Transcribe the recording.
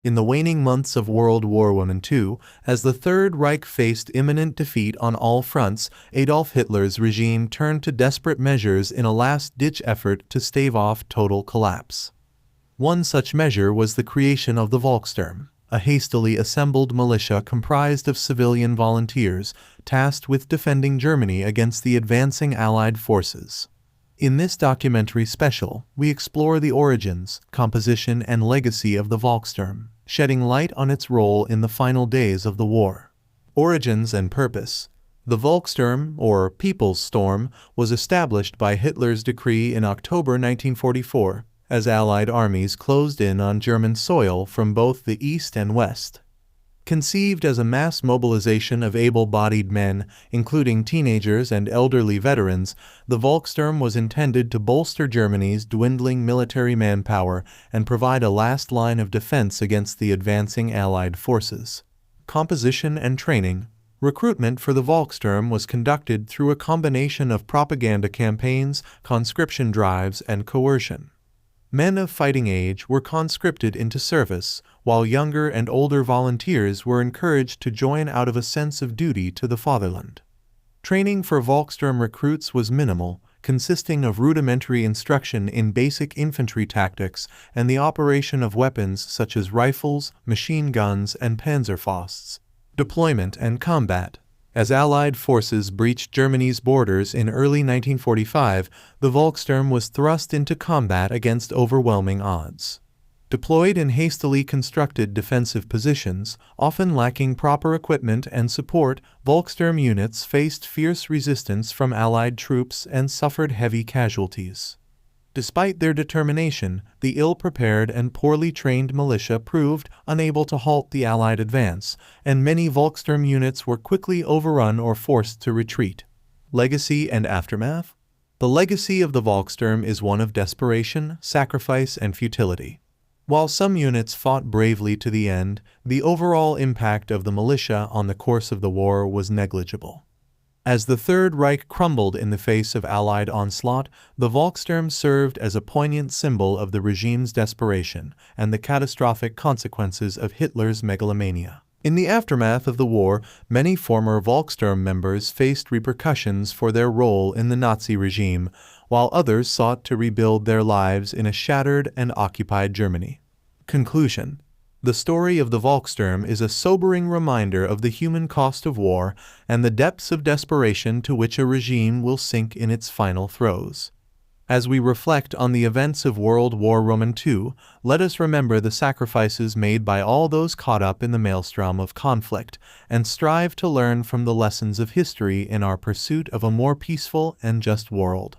In the waning months of World War I, as the Third Reich faced imminent defeat on all fronts, Adolf Hitler's regime turned to desperate measures in a last-ditch effort to stave off total collapse. One such measure was the creation of the Volkssturm, a hastily assembled militia comprised of civilian volunteers tasked with defending Germany against the advancing Allied forces. In this documentary special, we explore the origins, composition, and legacy of the Volkssturm, shedding light on its role in the final days of the war. Origins and purpose. The Volkssturm, or People's Storm, was established by Hitler's decree in October 1944, as Allied armies closed in on German soil from both the east and west. Conceived as a mass mobilization of able-bodied men, including teenagers and elderly veterans, the Volkssturm was intended to bolster Germany's dwindling military manpower and provide a last line of defense against the advancing Allied forces. Composition and training. Recruitment for the Volkssturm was conducted through a combination of propaganda campaigns, conscription drives, and coercion. Men of fighting age were conscripted into service, while younger and older volunteers were encouraged to join out of a sense of duty to the fatherland. Training for Volkssturm recruits was minimal, consisting of rudimentary instruction in basic infantry tactics and the operation of weapons such as rifles, machine guns, and Panzerfausts. Deployment and combat. As Allied forces breached Germany's borders in early 1945, the Volkssturm was thrust into combat against overwhelming odds. Deployed in hastily constructed defensive positions, often lacking proper equipment and support, Volkssturm units faced fierce resistance from Allied troops and suffered heavy casualties. Despite their determination, the ill-prepared and poorly trained militia proved unable to halt the Allied advance, and many Volkssturm units were quickly overrun or forced to retreat. Legacy and aftermath. The legacy of the Volkssturm is one of desperation, sacrifice, and futility. While some units fought bravely to the end, the overall impact of the militia on the course of the war was negligible. As the Third Reich crumbled in the face of Allied onslaught, the Volkssturm served as a poignant symbol of the regime's desperation and the catastrophic consequences of Hitler's megalomania. In the aftermath of the war, many former Volkssturm members faced repercussions for their role in the Nazi regime, while others sought to rebuild their lives in a shattered and occupied Germany. Conclusion. The story of the Volkssturm is a sobering reminder of the human cost of war and the depths of desperation to which a regime will sink in its final throes. As we reflect on the events of World War II, let us remember the sacrifices made by all those caught up in the maelstrom of conflict, and strive to learn from the lessons of history in our pursuit of a more peaceful and just world.